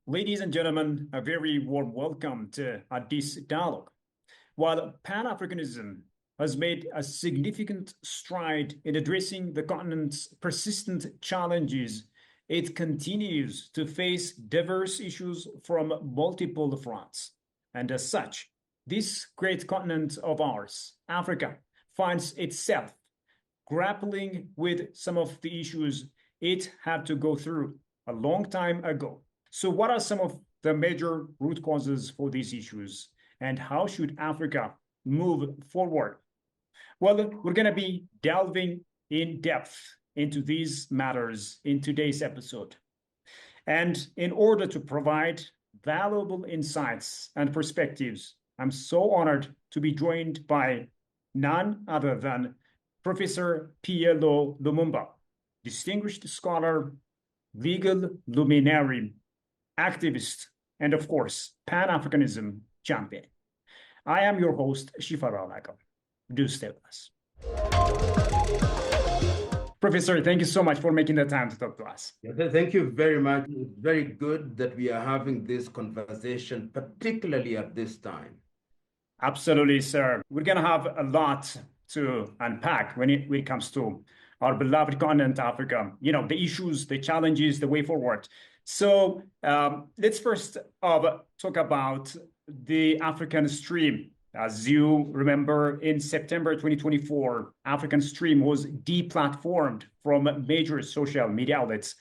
Ladies and gentlemen, a very warm welcome to AddisDialogue. While Pan-Africanism has made a significant stride in addressing the continent's persistent challenges, it continues to face diverse issues from multiple fronts. And as such, this great continent of ours, Africa, finds itself grappling with some of the issues it had to go through a long time ago. So, what are some of the major root causes for these issues, and how should Africa move forward? Well, we're going to be delving in depth into these matters in today's episode. And in order to provide valuable insights and perspectives, I'm so honored to be joined by none other than Professor Pielo Lumumba, distinguished scholar, legal luminary, activist, and of course, Pan-Africanism champion. I am your host, Shifa Ralaga. Do stay with us. Professor, thank you so much for making the time to talk to us. Thank you very much. It's very good that we are having this conversation, particularly at this time. Absolutely, sir. We're going to have a lot to unpack when it comes to our beloved continent, Africa. You know, the issues, the challenges, the way forward. So let's first talk about the African Stream. As you remember, in September 2024, African Stream was deplatformed from major social media outlets.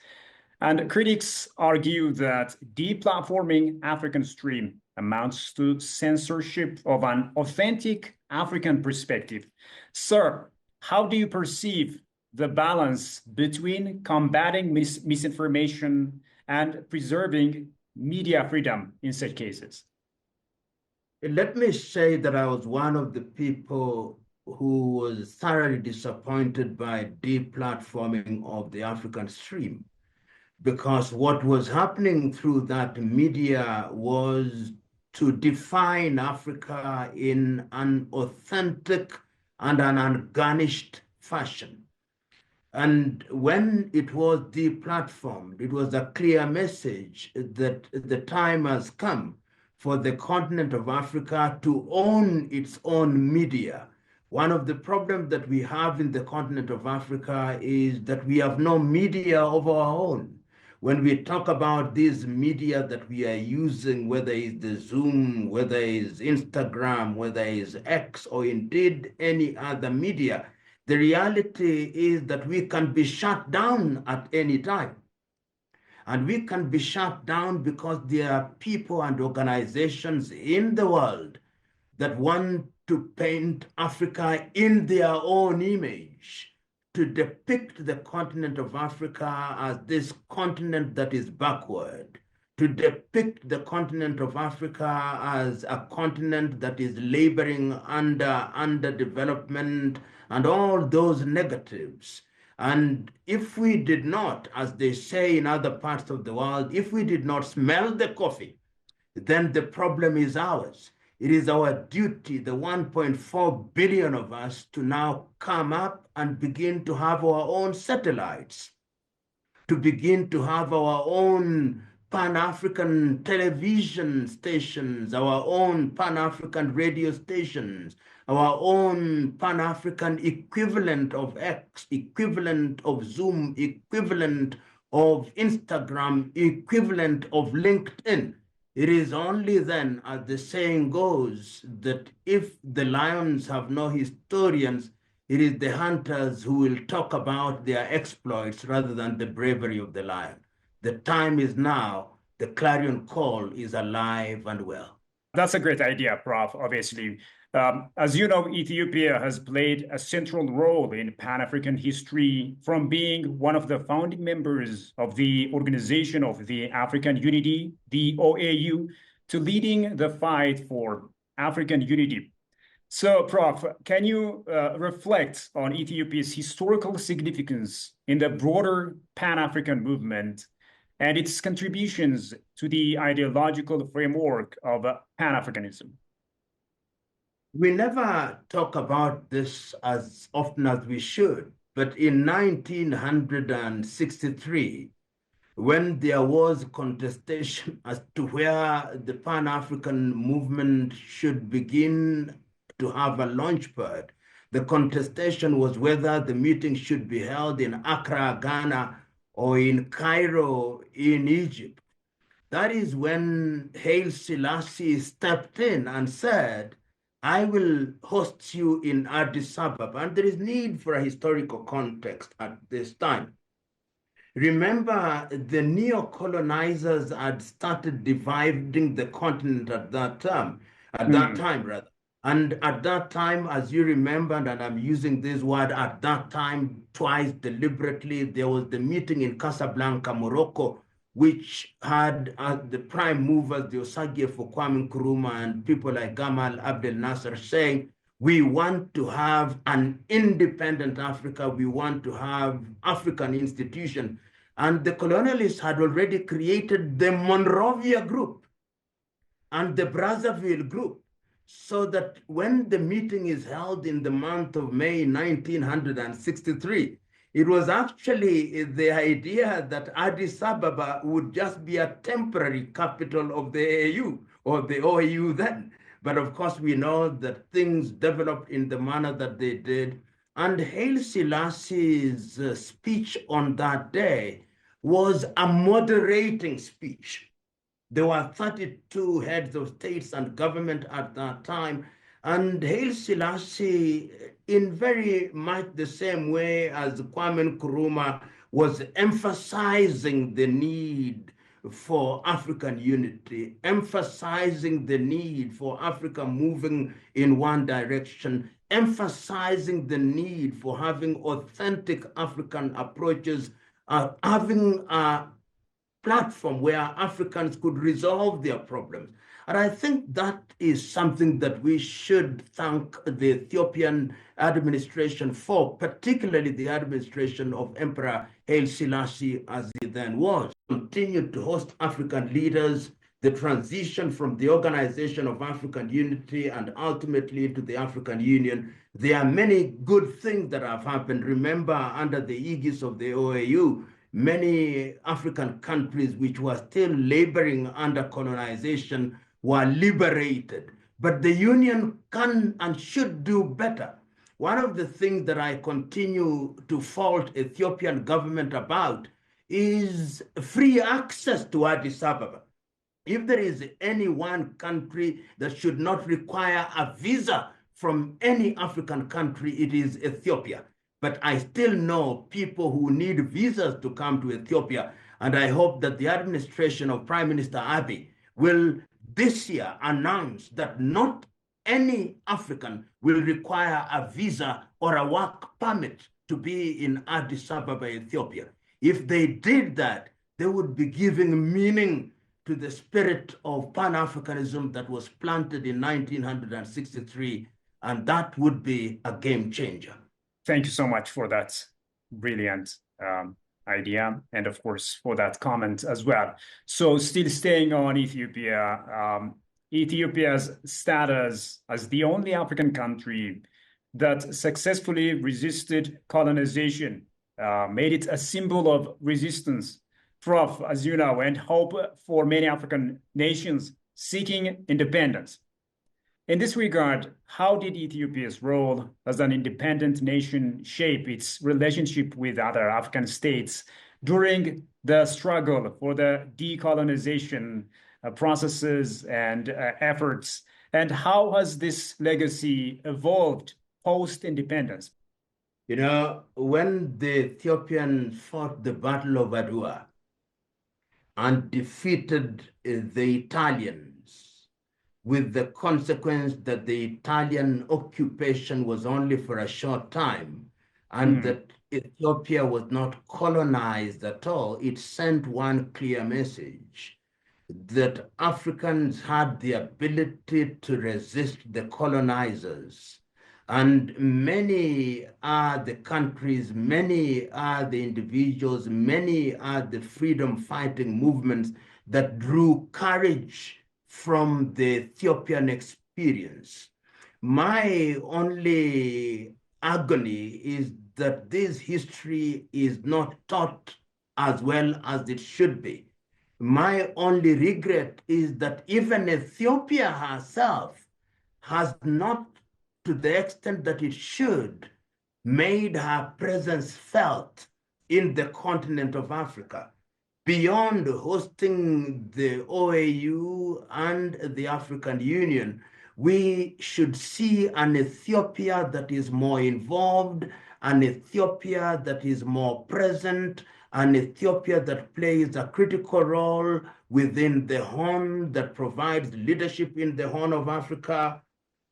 And critics argue that deplatforming African Stream amounts to censorship of an authentic African perspective. Sir, how do you perceive the balance between combating misinformation and preserving media freedom in such cases? Let me say that I was one of the people who was thoroughly disappointed by deplatforming of the African Stream, because what was happening through that media was to define Africa in an authentic and an ungarnished fashion. And when it was deplatformed, it was a clear message that the time has come for the continent of Africa to own its own media. One of the problems that we have in the continent of Africa is that we have no media of our own. When we talk about these media that we are using, whether it's the Zoom, whether it's Instagram, whether it's X, or indeed any other media, the reality is that we can be shut down at any time. And we can be shut down because there are people and organizations in the world that want to paint Africa in their own image, to depict the continent of Africa as this continent that is backward, to depict the continent of Africa as a continent that is laboring under underdevelopment and all those negatives. And if we did not, as they say in other parts of the world, if we did not smell the coffee, then the problem is ours. It is our duty, the 1.4 billion of us, to now come up and begin to have our own satellites, to begin to have our own Pan-African television stations, our own Pan-African radio stations, our own Pan-African equivalent of X, equivalent of Zoom, equivalent of Instagram, equivalent of LinkedIn. It is only then, as the saying goes, that if the lions have no historians, it is the hunters who will talk about their exploits rather than the bravery of the lion. The time is now. The clarion call is alive and well. That's a great idea, Prof, obviously. As you know, Ethiopia has played a central role in Pan-African history, from being one of the founding members of the Organization of the African Unity, the OAU, to leading the fight for African unity. So, Prof, can you reflect on Ethiopia's historical significance in the broader Pan-African movement and its contributions to the ideological framework of Pan-Africanism? We never talk about this as often as we should, but in 1963, when there was contestation as to where the Pan-African movement should begin to have a launchpad. The contestation was whether the meeting should be held in Accra, Ghana, or in Cairo, in Egypt. That is when Haile Selassie stepped in and said, I will host you in Addis Ababa. And there is need for a historical context at this time. Remember, the neo-colonizers had started dividing the continent at that time, rather. And at that time, as you remember, and I'm using this word at that time twice deliberately, there was the meeting in Casablanca, Morocco, which had the prime movers, the Osagie for Kwame Nkrumah and people like Gamal Abdel Nasser saying, we want to have an independent Africa. We want to have African institutions. And the colonialists had already created the Monrovia group and the Brazzaville group, so that when the meeting is held in the month of May 1963, it was actually the idea that Addis Ababa would just be a temporary capital of the AU or the OAU then. But of course, we know that things developed in the manner that they did. And Haile Selassie's speech on that day was a moderating speech. There were 32 heads of states and government at that time. And Haile Selassie, in very much the same way as Kwame Nkrumah, was emphasizing the need for African unity, emphasizing the need for Africa moving in one direction, emphasizing the need for having authentic African approaches, having a platform where Africans could resolve their problems. And I think that is something that we should thank the Ethiopian administration for, particularly the administration of Emperor Haile Selassie, as he then was. Continued to host African leaders, the transition from the Organization of African Unity and ultimately to the African Union. There are many good things that have happened. Remember, under the aegis of the OAU, many African countries which were still laboring under colonization were liberated. But the Union can and should do better. One of the things that I continue to fault Ethiopian government about is free access to Addis Ababa. If there is any one country that should not require a visa from any African country, it is Ethiopia. But I still know people who need visas to come to Ethiopia. And I hope that the administration of Prime Minister Abiy will this year announce that not any African will require a visa or a work permit to be in Addis Ababa, Ethiopia. If they did that, they would be giving meaning to the spirit of Pan-Africanism that was planted in 1963, and that would be a game changer. Thank you so much for that brilliant idea, and of course for that comment as well. So still staying on Ethiopia, Ethiopia's status as the only African country that successfully resisted colonization made it a symbol of resistance, Prof, as you know, and hope for many African nations seeking independence. In this regard, how did Ethiopia's role as an independent nation shape its relationship with other African states during the struggle for the decolonization processes and efforts? And how has this legacy evolved post-independence? You know, when the Ethiopians fought the Battle of Adwa and defeated the Italians, with the consequence that the Italian occupation was only for a short time, and that Ethiopia was not colonized at all, it sent one clear message that Africans had the ability to resist the colonizers. And many are the countries, many are the individuals, many are the freedom fighting movements that drew courage from the Ethiopian experience. My only agony is that this history is not taught as well as it should be. My only regret is that even Ethiopia herself has not, to the extent that it should, made her presence felt in the continent of Africa. Beyond hosting the OAU and the African Union, we should see an Ethiopia that is more involved, an Ethiopia that is more present, an Ethiopia that plays a critical role within the Horn, that provides leadership in the Horn of Africa,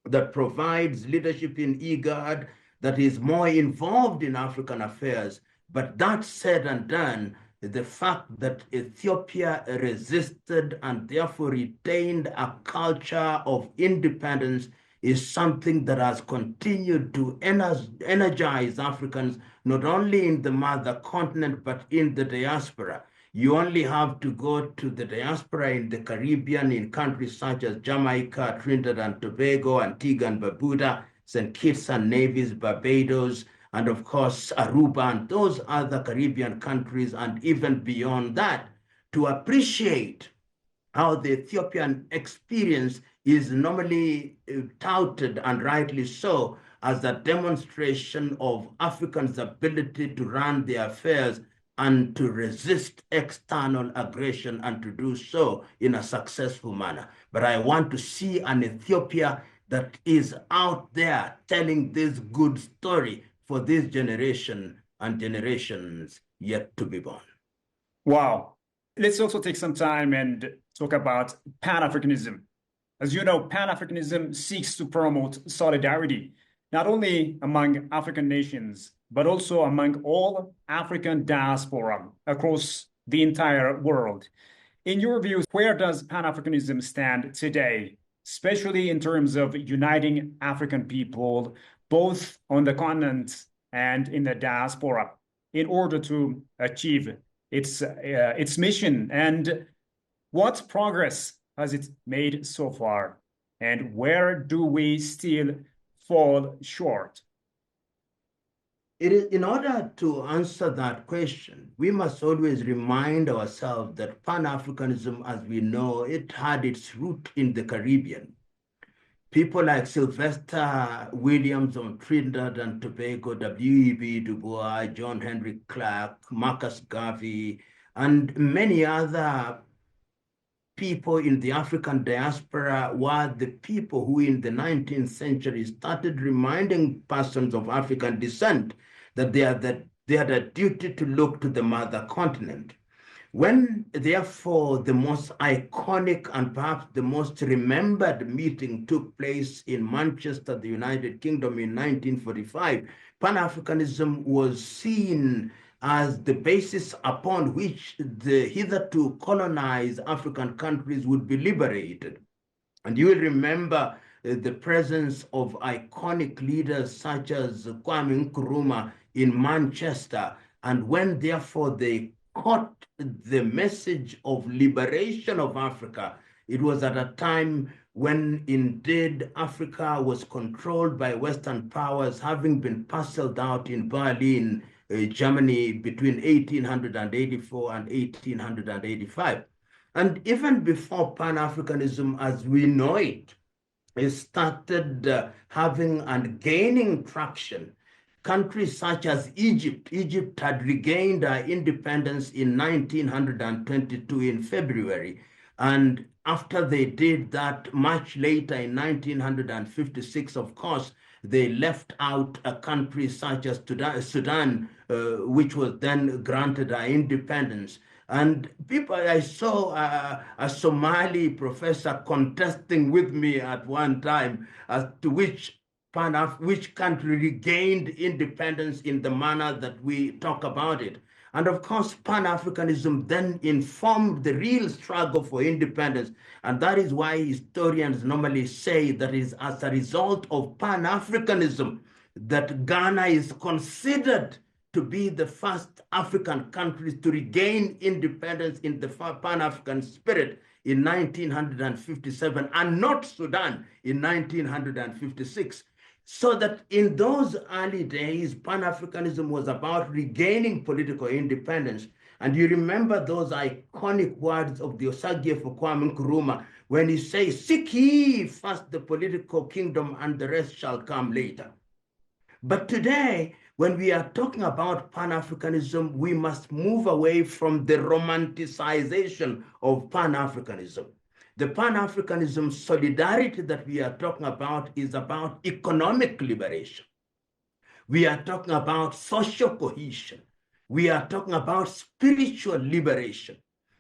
that provides leadership in IGAD, that is more involved in African affairs. But that said and done, the fact that Ethiopia resisted and therefore retained a culture of independence is something that has continued to energize Africans, not only in the mother continent, but in the diaspora. You only have to go to the diaspora in the Caribbean, in countries such as Jamaica, Trinidad and Tobago, Antigua and Barbuda, St. Kitts and Nevis, Barbados, and of course, Aruba and those other Caribbean countries, and even beyond that, to appreciate how the Ethiopian experience is normally touted, and rightly so, as a demonstration of Africans' ability to run their affairs and to resist external aggression, and to do so in a successful manner. But I want to see an Ethiopia that is out there telling this good story for this generation and generations yet to be born. Wow. Let's also take some time and talk about Pan-Africanism. As you know, Pan-Africanism seeks to promote solidarity, not only among African nations, but also among all African diaspora across the entire world. In your view, where does Pan-Africanism stand today, especially in terms of uniting African people, both on the continent and in the diaspora, in order to achieve its mission? And what progress has it made so far? And where do we still fall short? It is, in order to answer that question, we must always remind ourselves that Pan-Africanism, as we know, it had its root in the Caribbean. People like Sylvester Williams on Trinidad and Tobago, W.E.B. Du Bois, John Henry Clark, Marcus Garvey, and many other people in the African diaspora were the people who in the 19th century started reminding persons of African descent that they had a duty to look to the mother continent. When, therefore, the most iconic and perhaps the most remembered meeting took place in Manchester, the United Kingdom in 1945, Pan-Africanism was seen as the basis upon which the hitherto colonized African countries would be liberated. And you will remember the presence of iconic leaders such as Kwame Nkrumah in Manchester. And when, therefore, they caught the message of liberation of Africa, it was at a time when indeed Africa was controlled by Western powers, having been parceled out in Berlin, Germany, between 1884 and 1885. And even before Pan-Africanism as we know it started having and gaining traction, countries such as Egypt had regained independence in 1922 in February. And after they did that, much later in 1956, of course, they left out a country such as Sudan, which was then granted independence. And people, I saw a Somali professor contesting with me at one time as to which country regained independence in the manner that we talk about it. And of course, Pan-Africanism then informed the real struggle for independence. And that is why historians normally say that it is as a result of Pan-Africanism that Ghana is considered to be the first African country to regain independence in the Pan-African spirit in 1957, and not Sudan in 1956. So that in those early days, Pan-Africanism was about regaining political independence. And you remember those iconic words of the Osagie Kwame Nkrumah when he says, "Seek ye first the political kingdom and the rest shall come later." But today, when we are talking about Pan-Africanism, we must move away from the romanticization of Pan-Africanism. The Pan-Africanism solidarity that we are talking about is about economic liberation. We are talking about social cohesion. We are talking about spiritual liberation.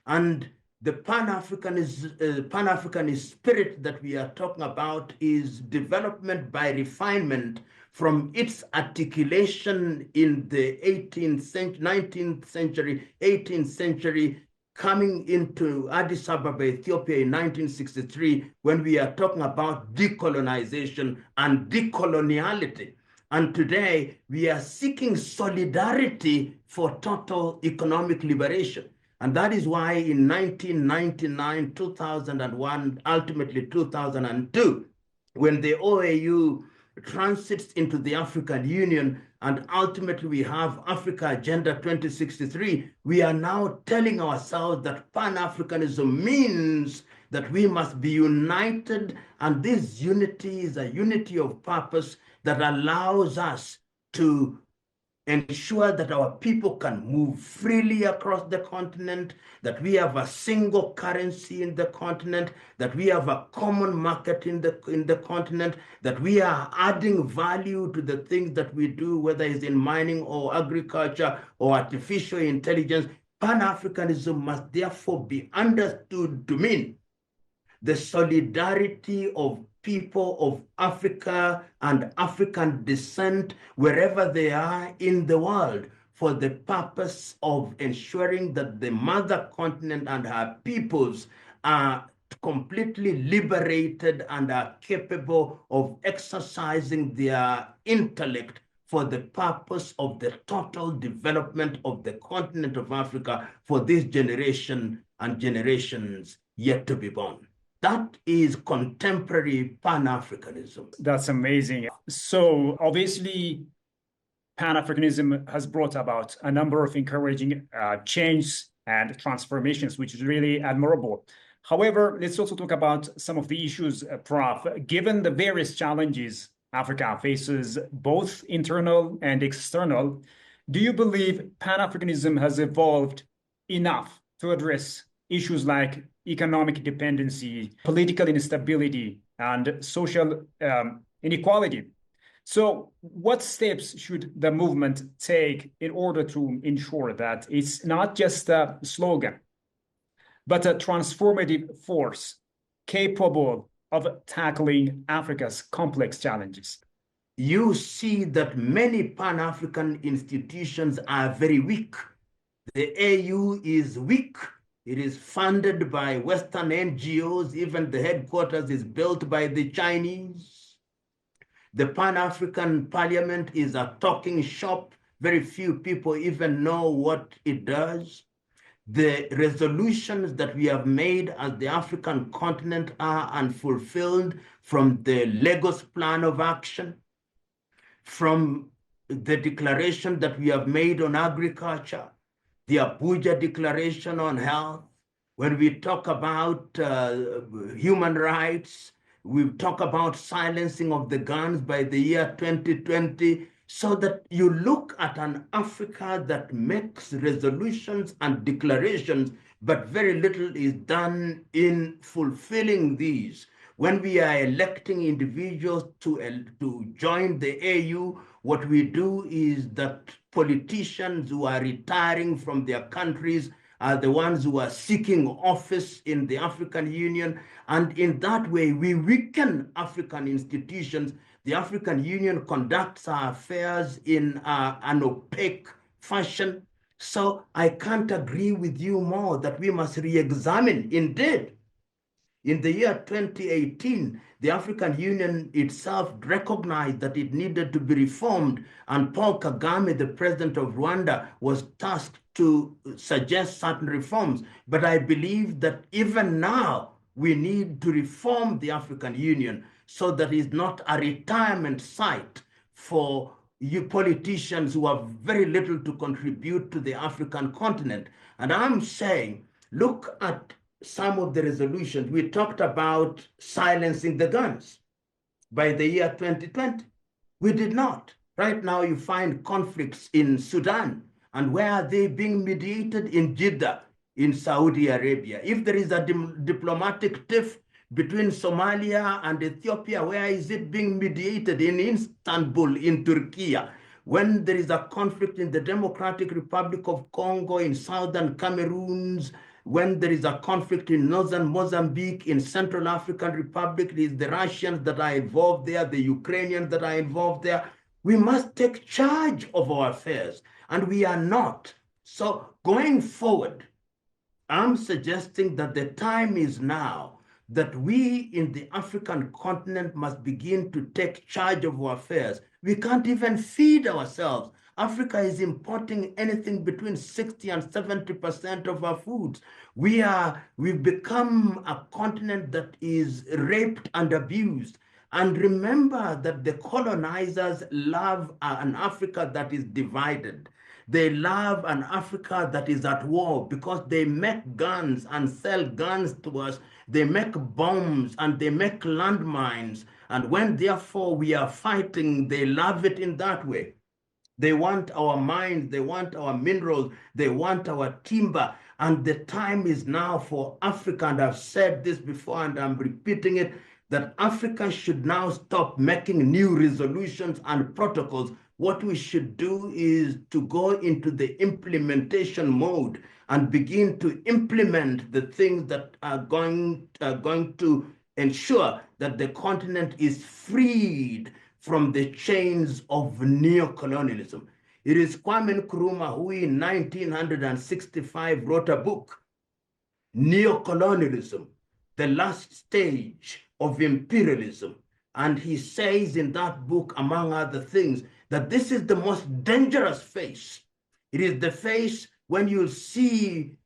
And the Pan-Africanist spirit that we are talking about is development by refinement from its articulation in the 18th century, 19th century, 18th century, coming into Addis Ababa, Ethiopia in 1963, when we are talking about decolonization and decoloniality. And today, we are seeking solidarity for total economic liberation. And that is why in 1999, 2001, ultimately 2002, when the OAU transits into the African Union, and ultimately we have Africa Agenda 2063, we are now telling ourselves that Pan-Africanism means that we must be united, and this unity is a unity of purpose that allows us to ensure that our people can move freely across the continent, that we have a single currency in the continent, that we have a common market in the continent, that we are adding value to the things that we do, whether it's in mining or agriculture or artificial intelligence. Pan-Africanism must therefore be understood to mean the solidarity of people of Africa and African descent, wherever they are in the world, for the purpose of ensuring that the mother continent and her peoples are completely liberated and are capable of exercising their intellect for the purpose of the total development of the continent of Africa for this generation and generations yet to be born. That is contemporary Pan-Africanism. That's amazing. So obviously, Pan-Africanism has brought about a number of encouraging changes and transformations, which is really admirable. However, let's also talk about some of the issues, Prof. Given the various challenges Africa faces, both internal and external, do you believe Pan-Africanism has evolved enough to address issues like economic dependency, political instability, and social inequality? So what steps should the movement take in order to ensure that it's not just a slogan, but a transformative force capable of tackling Africa's complex challenges? You see that many Pan-African institutions are very weak. The AU is weak. It is funded by Western NGOs. Even the headquarters is built by the Chinese. The Pan-African Parliament is a talking shop. Very few people even know what it does. The resolutions that we have made as the African continent are unfulfilled, from the Lagos Plan of Action, from the declaration that we have made on agriculture, the Abuja Declaration on Health. When we talk about human rights, we talk about silencing of the guns by the year 2020, so that you look at an Africa that makes resolutions and declarations, but very little is done in fulfilling these. When we are electing individuals to join the AU, what we do is that politicians who are retiring from their countries are the ones who are seeking office in the African Union. And in that way, we weaken African institutions. The African Union conducts our affairs in an opaque fashion. So I can't agree with you more that we must re-examine. Indeed, in the year 2018, the African Union itself recognized that it needed to be reformed, and Paul Kagame, the president of Rwanda, was tasked to suggest certain reforms. But I believe that even now, we need to reform the African Union, so that it's not a retirement site for you politicians who have very little to contribute to the African continent. And I'm saying, look at some of the resolutions. We talked about silencing the guns by the year 2020. We did not. Right now, you find conflicts in Sudan. And where are they being mediated? In Jeddah, in Saudi Arabia. If there is a diplomatic tiff between Somalia and Ethiopia, where is it being mediated? In Istanbul, in Turkey. When there is a conflict in the Democratic Republic of Congo, in southern Cameroons, when there is a conflict in northern Mozambique, in Central African Republic, it is the Russians that are involved there, the Ukrainians that are involved there. We must take charge of our affairs, and we are not. So going forward, I'm suggesting that the time is now that we in the African continent must begin to take charge of our affairs. We can't even feed ourselves. Africa is importing anything between 60 and 70% of our foods. We've become a continent that is raped and abused. And remember that the colonizers love an Africa that is divided. They love an Africa that is at war because they make guns and sell guns to us. They make bombs and they make landmines. And when therefore we are fighting, they love it in that way. They want our mines, they want our minerals, they want our timber. And the time is now for Africa, and I've said this before and I'm repeating it, that Africa should now stop making new resolutions and protocols. What we should do is to go into the implementation mode and begin to implement the things that are going to ensure that the continent is freed from the chains of neocolonialism. It is Kwame Nkrumah who in 1965 wrote a book, Neocolonialism, the Last Stage of Imperialism. And he says in that book, among other things, that this is the most dangerous phase. It is the phase when you see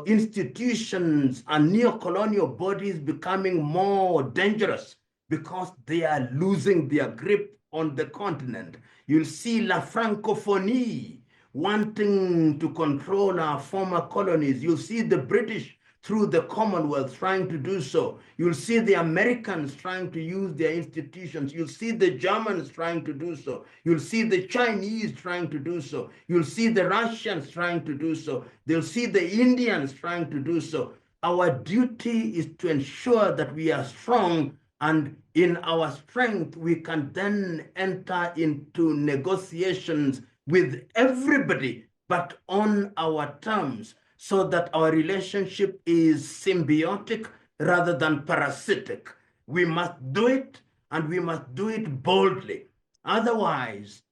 institutions and neocolonial bodies becoming more dangerous because they are losing their grip on the continent. You'll see La Francophonie wanting to control our former colonies. You'll see the British through the Commonwealth trying to do so. You'll see the Americans trying to use their institutions. You'll see the Germans trying to do so. You'll see the Chinese trying to do so. You'll see the Russians trying to do so. They'll see the Indians trying to do so. Our duty is to ensure that we are strong, and in our strength, we can then enter into negotiations with everybody, but on our terms, so that our relationship is symbiotic rather than parasitic. We must do it, and we must do it boldly. Otherwise,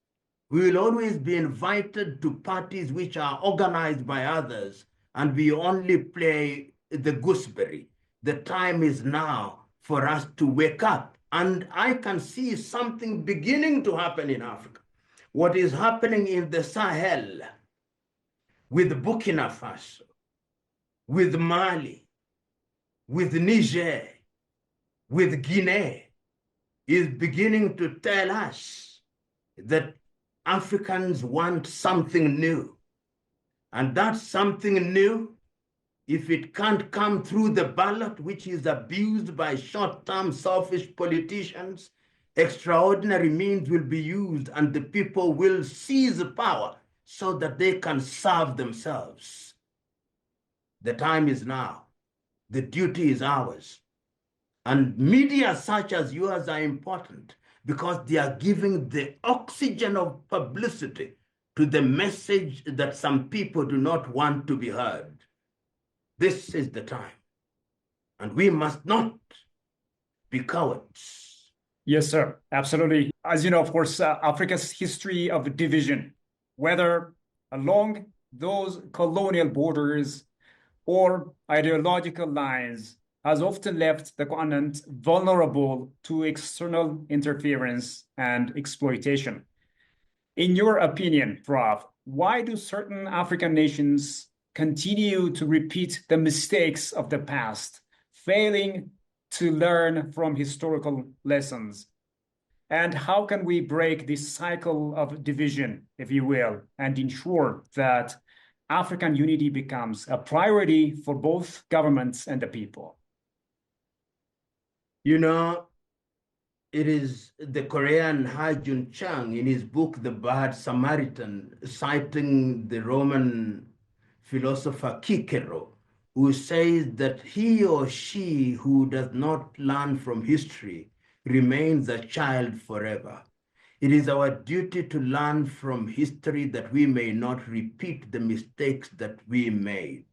we will always be invited to parties which are organized by others, and we only play the gooseberry. The time is now for us to wake up. And I can see something beginning to happen in Africa. What is happening in the Sahel, with Burkina Faso, with Mali, with Niger, with Guinea, is beginning to tell us that Africans want something new. And that something new, if it can't come through the ballot, which is abused by short-term selfish politicians, extraordinary means will be used and the people will seize power so that they can serve themselves. The time is now. The duty is ours. And media such as yours are important because they are giving the oxygen of publicity to the message that some people do not want to be heard. This is the time. And we must not be cowards. Yes, sir. Absolutely. As you know, of course, Africa's history of division, whether along those colonial borders or ideological lines, has often left the continent vulnerable to external interference and exploitation. In your opinion, Prof, why do certain African nations continue to repeat the mistakes of the past, failing to learn from historical lessons? And how can we break this cycle of division, if you will, and ensure that African unity becomes a priority for both governments and the people? You know, it is the Korean Ha-Jun Chang in his book, The Bad Samaritan, citing the Roman philosopher Cicero, who says that he or she who does not learn from history remains a child forever. It is our duty to learn from history that we may not repeat the mistakes that we made.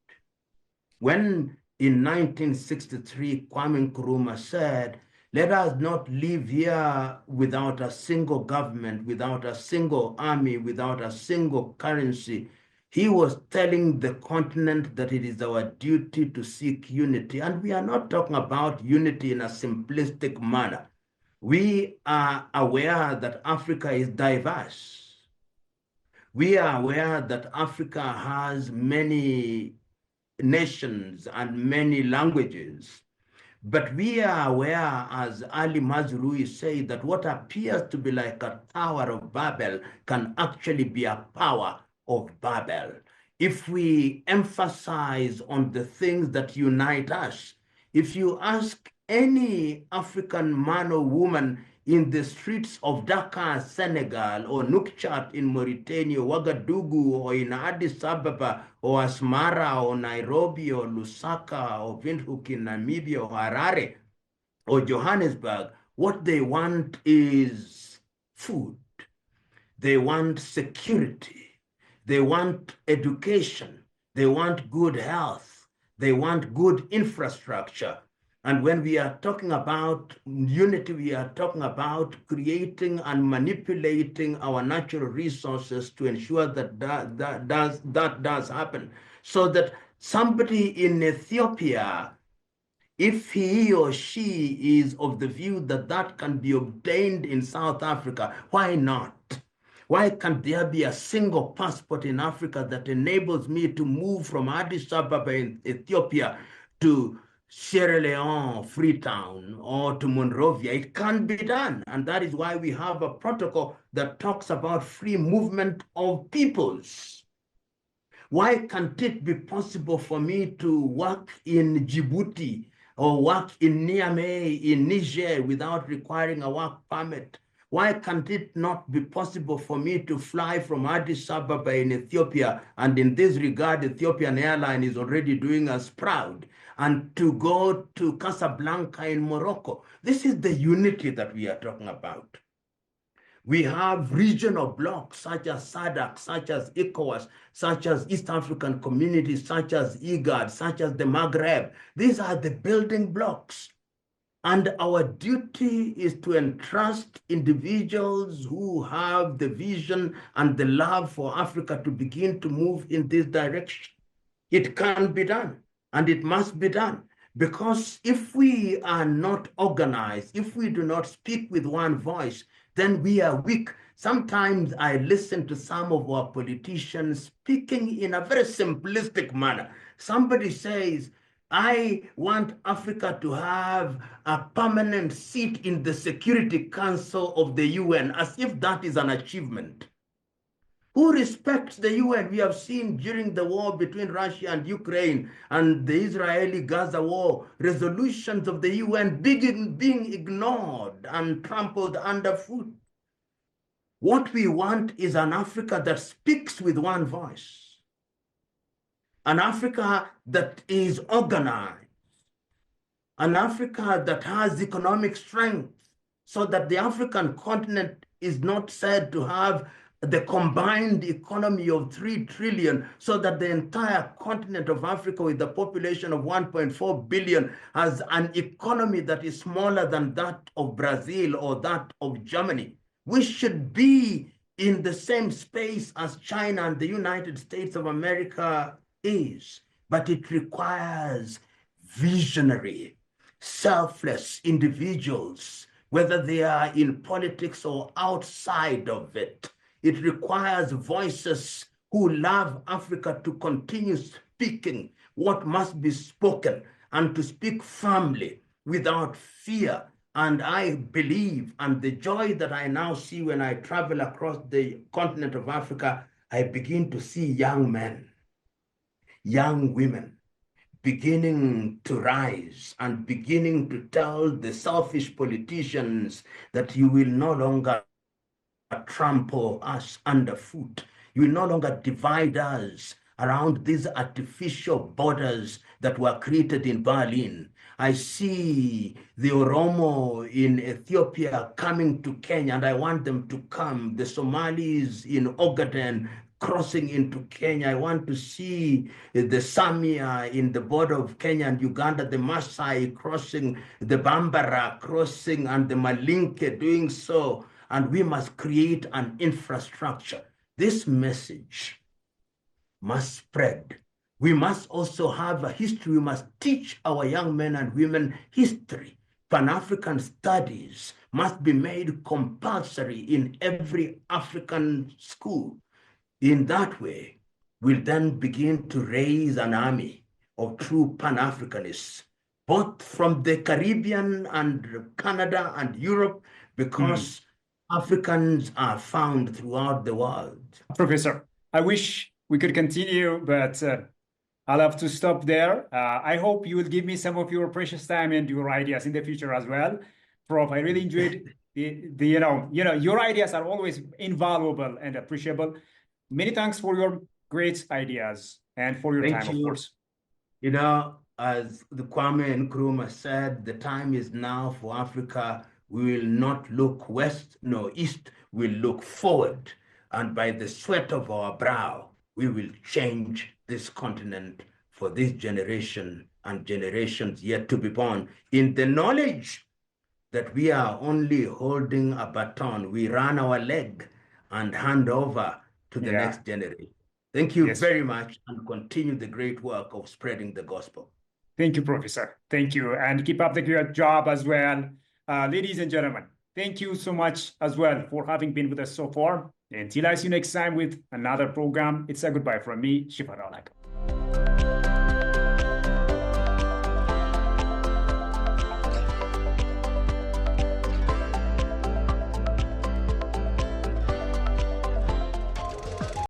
When in 1963, Kwame Nkrumah said, let us not live here without a single government, without a single army, without a single currency. He was telling the continent that it is our duty to seek unity. And we are not talking about unity in a simplistic manner. We are aware that Africa is diverse. We are aware that Africa has many nations and many languages. But we are aware, as Ali Mazrui says, that what appears to be like a Tower of Babel can actually be a power of Babel. If we emphasize on the things that unite us, if you ask any African man or woman in the streets of Dakar, Senegal, or Nouakchott in Mauritania, Ouagadougou, or in Addis Ababa, or Asmara, or Nairobi, or Lusaka, or Windhoek in Namibia, or Harare, or Johannesburg, what they want is food. They want security. They want education. They want good health. They want good infrastructure. And when we are talking about unity, we are talking about creating and manipulating our natural resources to ensure that that does happen. So that somebody in Ethiopia, if he or she is of the view that that can be obtained in South Africa, why not? Why can't there be a single passport in Africa that enables me to move from Addis Ababa in Ethiopia to Sierra Leone, Freetown, or to Monrovia? It can be done. And that is why we have a protocol that talks about free movement of peoples. Why can't it be possible for me to work in Djibouti or work in Niamey in Niger without requiring a work permit? Why can't it not be possible for me to fly from Addis Ababa in Ethiopia, and in this regard, Ethiopian Airline is already doing us proud, and to go to Casablanca in Morocco? This is the unity that we are talking about. We have regional blocks such as SADC, such as ECOWAS, such as East African communities, such as IGAD, such as the Maghreb. These are the building blocks. And our duty is to entrust individuals who have the vision and the love for Africa to begin to move in this direction. It can be done, and it must be done. Because if we are not organized, if we do not speak with one voice, then we are weak. Sometimes I listen to some of our politicians speaking in a very simplistic manner. Somebody says, I want Africa to have a permanent seat in the Security Council of the UN, as if that is an achievement. Who respects the UN? We have seen during the war between Russia and Ukraine and the Israeli-Gaza war, resolutions of the UN being ignored and trampled underfoot. What we want is an Africa that speaks with one voice. An Africa that is organized, an Africa that has economic strength, so that the African continent is not said to have the combined economy of 3 trillion, so that the entire continent of Africa with a population of 1.4 billion has an economy that is smaller than that of Brazil or that of Germany. We should be in the same space as China and the United States of America is, but it requires visionary, selfless individuals, whether they are in politics or outside of it. It requires voices who love Africa to continue speaking what must be spoken and to speak firmly. without fear. And I believe, and the joy that I now see when I travel across the continent of Africa, I begin to see young men, young women, beginning to rise and beginning to tell the selfish politicians that you will no longer trample us underfoot. You will no longer divide us around these artificial borders that were created in Berlin. I see the Oromo in Ethiopia coming to Kenya, and I want them to come. The Somalis in Ogaden crossing into Kenya. I want to see the Samia in the border of Kenya and Uganda, the Maasai crossing, the Bambara crossing, and the Malinke doing so. And we must create an infrastructure. This message must spread. We must also have a history. We must teach our young men and women history. Pan-African studies must be made compulsory in every African school. In that way, we'll then begin to raise an army of true Pan-Africanists, both from the Caribbean and Canada and Europe, because Africans are found throughout the world. Professor, I wish we could continue, but I'll have to stop there. I hope you will give me some of your precious time and your ideas in the future as well. Prof, I really enjoyed your ideas are always invaluable and appreciable. Many thanks for your great ideas and for your time, of course. You know, as the Kwame Nkrumah said, the time is now for Africa. We will not look west nor east, we'll look forward. And by the sweat of our brow, we will change this continent for this generation and generations yet to be born, in the knowledge that we are only holding a baton. We run our leg and hand over to the next generation. Thank you very much, and continue the great work of spreading the gospel. Thank you, Professor. Thank you. And keep up the great job as well. Ladies and gentlemen, thank you so much as well for having been with us so far. Until I see you next time with another program, it's a goodbye from me, Shifa Alaikum.